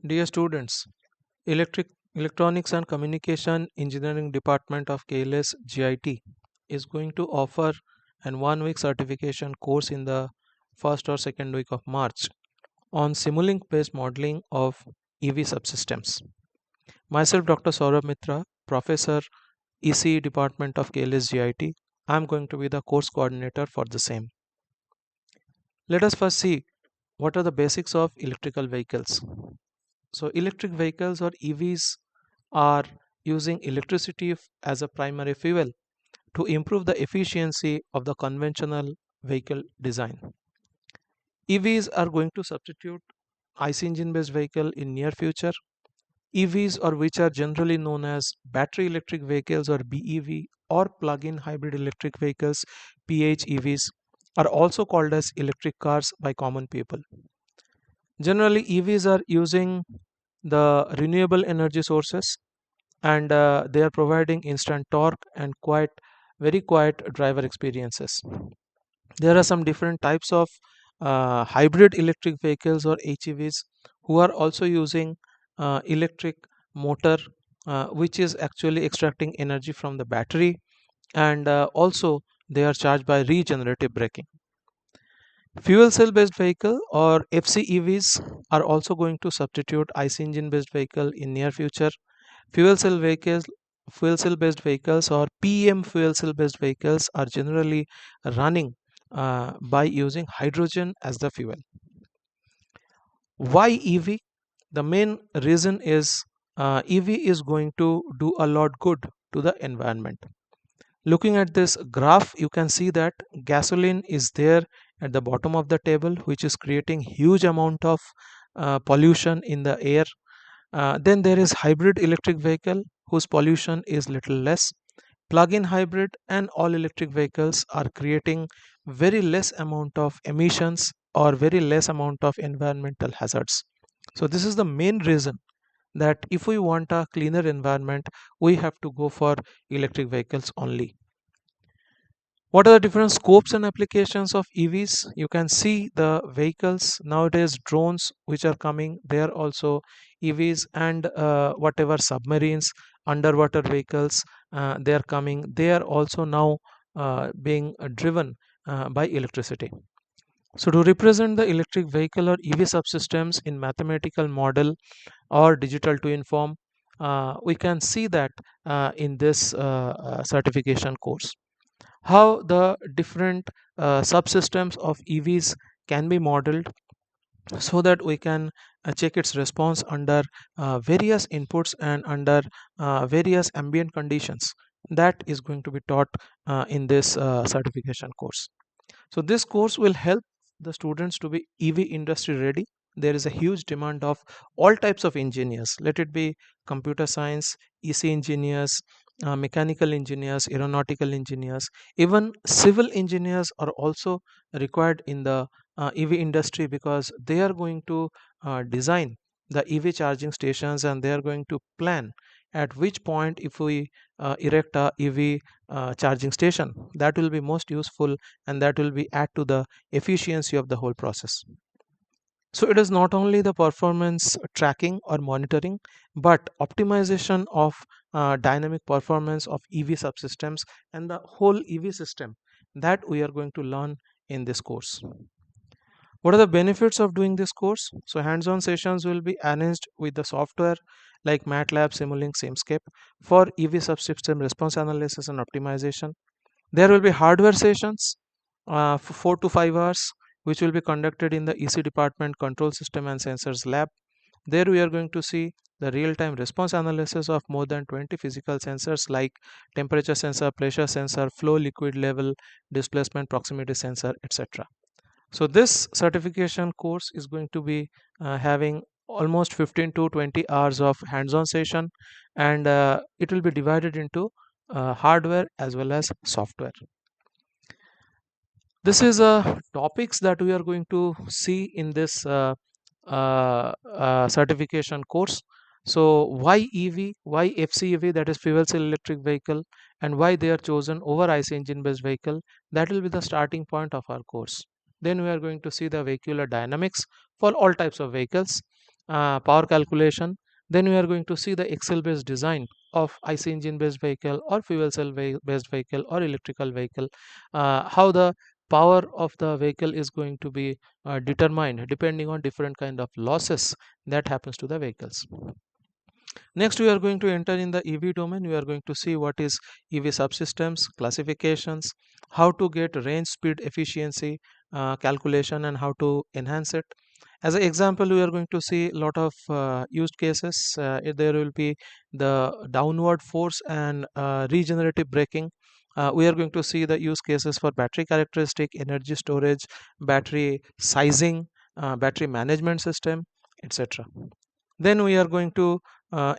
Dear students, Electronics and Communication Engineering Department of KLS GIT is going to offer an 1 week certification course in the first or second week of March on Simulink based modeling of EV subsystems. Myself, Dr. Saurabh Mitra, Professor, ECE Department of KLS GIT. I am going to be the course coordinator for the same. Let us first see what are the basics of electrical vehicles. So electric vehicles or EVs are using electricity as a primary fuel to improve the efficiency of the conventional vehicle design. EVs are going to substitute IC engine based vehicle in near future. EVs, or which are generally known as battery electric vehicles or BEV, or plug-in hybrid electric vehicles PHEVs, are also called as electric cars by common people. Generally EVs are using the renewable energy sources, and they are providing instant torque and very quiet driver experiences. There are some different types of hybrid electric vehicles or HEVs who are also using electric motor, which is actually extracting energy from the battery, and also they are charged by regenerative braking. Fuel cell based vehicle or FCEVs are also going to substitute IC engine based vehicle in near future. Fuel cell vehicles, fuel cell based vehicles or PM fuel cell based vehicles are generally running by using hydrogen as the fuel. Why EV? The main reason is EV is going to do a lot good to the environment. Looking at this graph, you can see that gasoline is there at the bottom of the table, which is creating huge amount of pollution in the air. Then there is hybrid electric vehicle whose pollution is little less. Plug-in hybrid and all electric vehicles are creating very less amount of emissions or very less amount of environmental hazards. So this is the main reason that if we want a cleaner environment, we have to go for electric vehicles only. What are the different scopes and applications of EVs? You can see the vehicles nowadays, drones which are coming, they are also EVs, and whatever submarines, underwater vehicles, they are coming. They are also now being driven by electricity. So to represent the electric vehicle or EV subsystems in mathematical model or digital twin form, we can see that in this certification course how the different subsystems of EVs can be modeled so that we can check its response under various inputs and under various ambient conditions. That is going to be taught in this certification course. So this course will help the students to be EV industry ready. There is a huge demand of all types of engineers, let it be computer science, EC engineers, mechanical engineers, aeronautical engineers, even civil engineers are also required in the EV industry, because they are going to design the EV charging stations, and they are going to plan at which point if we erect a EV charging station, that will be most useful, and that will be add to the efficiency of the whole process. So it is not only the performance tracking or monitoring, but optimization of dynamic performance of EV subsystems and the whole EV system that we are going to learn in this course. What are the benefits of doing this course? So hands-on sessions will be arranged with the software like MATLAB, SIMULINK, SIMScape for EV subsystem response analysis and optimization. There will be hardware sessions for 4 to 5 hours, which will be conducted in the EC department control system and sensors lab. There we are going to see the real-time response analysis of more than 20 physical sensors like temperature sensor, pressure sensor, flow liquid level, displacement, proximity sensor, etc. So this certification course is going to be having almost 15 to 20 hours of hands-on session, and it will be divided into hardware as well as software. This is topics that we are going to see in this certification course. So why EV, why FCEV, that is fuel cell electric vehicle, and why they are chosen over IC engine based vehicle, that will be the starting point of our course. Then we are going to see the vehicular dynamics for all types of vehicles, power calculation. Then we are going to see the Excel based design of IC engine based vehicle or fuel cell based vehicle or electrical vehicle, how the power of the vehicle is going to be determined depending on different kind of losses that happens to the vehicles. Next, we are going to enter in the EV domain. We are going to see what is EV subsystems, classifications, how to get range, speed, efficiency calculation, and how to enhance it. As an example, we are going to see a lot of use cases. There will be the downward force and regenerative braking. We are going to see the use cases for battery characteristic, energy storage, battery sizing, battery management system, etc. Then we are going to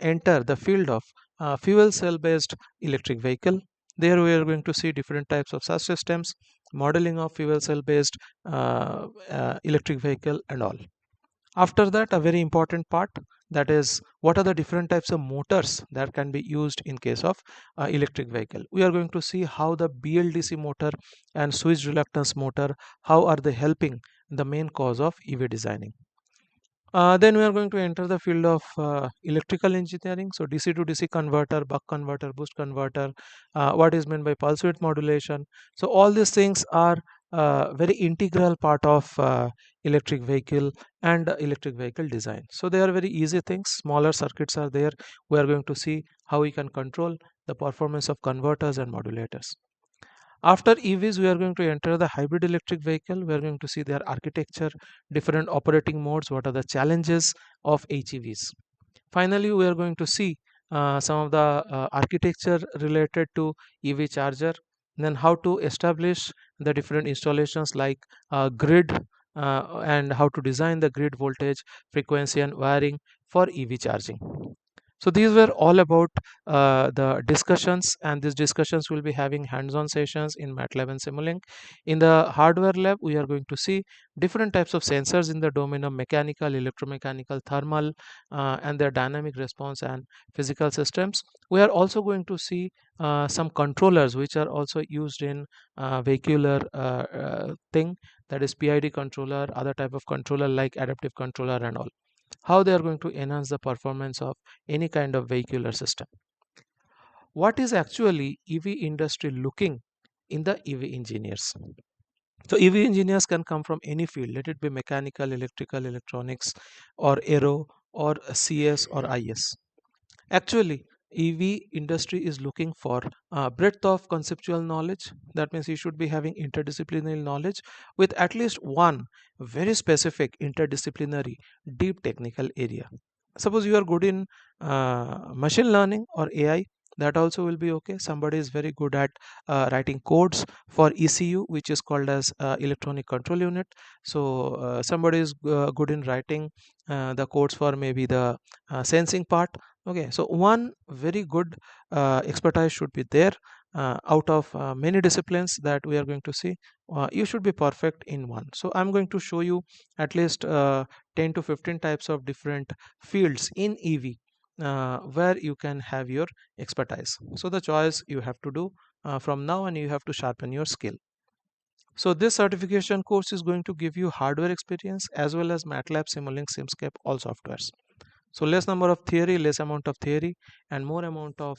enter the field of fuel cell based electric vehicle. There we are going to see different types of subsystems, modeling of fuel cell based electric vehicle and all. After that, a very important part, that is what are the different types of motors that can be used in case of electric vehicle. We are going to see how the BLDC motor and switch reluctance motor, how are they helping the main cause of EV designing. Then we are going to enter the field of electrical engineering. So DC to DC converter, buck converter, boost converter, what is meant by pulse width modulation. So all these things are very integral part of electric vehicle and electric vehicle design. So they are very easy things. Smaller circuits are there. We are going to see how we can control the performance of converters and modulators. After EVs, we are going to enter the hybrid electric vehicle. We are going to see their architecture, different operating modes, what are the challenges of HEVs. Finally, we are going to see some of the architecture related to EV charger, then how to establish the different installations like grid and how to design the grid voltage, frequency and wiring for EV charging. So these were all about the discussions, and these discussions will be having hands-on sessions in MATLAB and SIMULINK. In the hardware lab, we are going to see different types of sensors in the domain of mechanical, electromechanical, thermal, and their dynamic response and physical systems. We are also going to see some controllers which are also used in vehicular thing, that is PID controller, other type of controller like adaptive controller and all, how they are going to enhance the performance of any kind of vehicular system. What is actually EV industry looking in the EV engineers? So EV engineers can come from any field, let it be mechanical, electrical, electronics, or aero, or CS or IS. Actually, EV industry is looking for breadth of conceptual knowledge. That means you should be having interdisciplinary knowledge with at least one very specific interdisciplinary deep technical area. Suppose you are good in machine learning or AI, that also will be okay. Somebody is very good at writing codes for ECU, which is called as electronic control unit. So somebody is good in writing the codes for maybe the sensing part. Okay, so one very good expertise should be there out of many disciplines that we are going to see. You should be perfect in one. So I'm going to show you at least 10 to 15 types of different fields in EV where you can have your expertise. So the choice you have to do from now, and you have to sharpen your skill. So this certification course is going to give you hardware experience as well as MATLAB, Simulink, Simscape, all softwares. So less number of theory, less amount of theory, and more amount of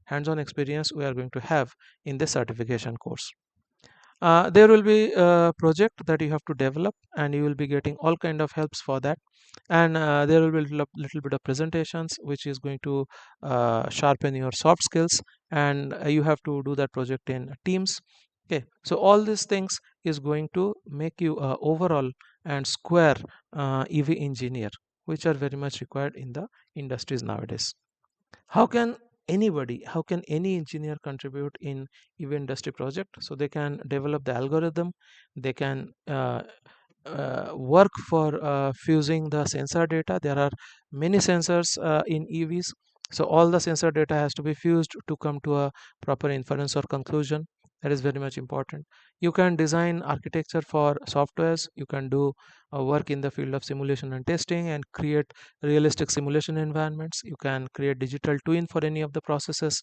hands-on experience we are going to have in this certification course. There will be a project that you have to develop, and you will be getting all kind of helps for that. And there will be little bit of presentations which is going to sharpen your soft skills, and you have to do that project in teams. Okay, so all these things is going to make you a overall and square EV engineer, which are very much required in the industries nowadays. How can how can any engineer contribute in EV industry project? So they can develop the algorithm, they can work for fusing the sensor data. There are many sensors in EVs, so all the sensor data has to be fused to come to a proper inference or conclusion. That is very much important. You can design architecture for softwares. You can do work in the field of simulation and testing and create realistic simulation environments. You can create digital twin for any of the processes.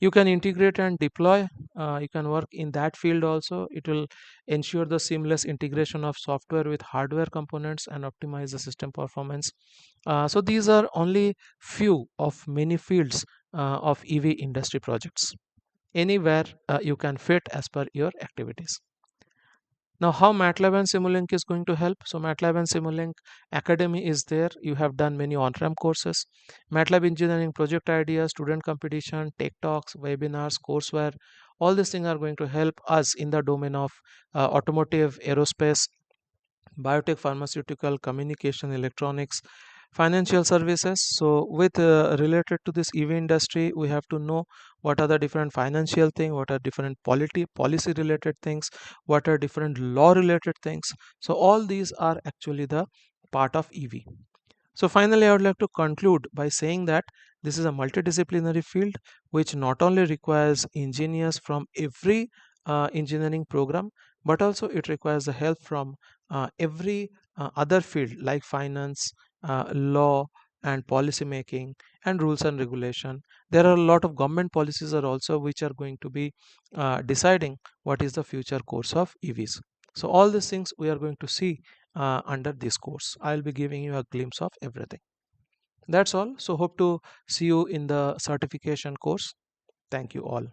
You can integrate and deploy. You can work in that field also. It will ensure the seamless integration of software with hardware components and optimize the system performance. So these are only few of many fields of EV industry projects. Anywhere you can fit as per your activities. Now, how MATLAB and Simulink is going to help? So, MATLAB and Simulink Academy is there. You have done many on-ramp courses. MATLAB engineering project ideas, student competition, tech talks, webinars, courseware. All these things are going to help us in the domain of automotive, aerospace, biotech, pharmaceutical, communication, electronics, financial services. So with related to this EV industry, we have to know what are the different financial thing, what are different policy related things, what are different law related things. So all these are actually the part of EV. So finally, I would like to conclude by saying that this is a multidisciplinary field which not only requires engineers from every engineering program, but also it requires the help from every other field like finance, law, and policy making, and rules and regulation. There are a lot of government policies are also which are going to be deciding what is the future course of EVs. So all these things we are going to see under this course. I'll be giving you a glimpse of everything. That's all. So hope to see you in the certification course. Thank you all.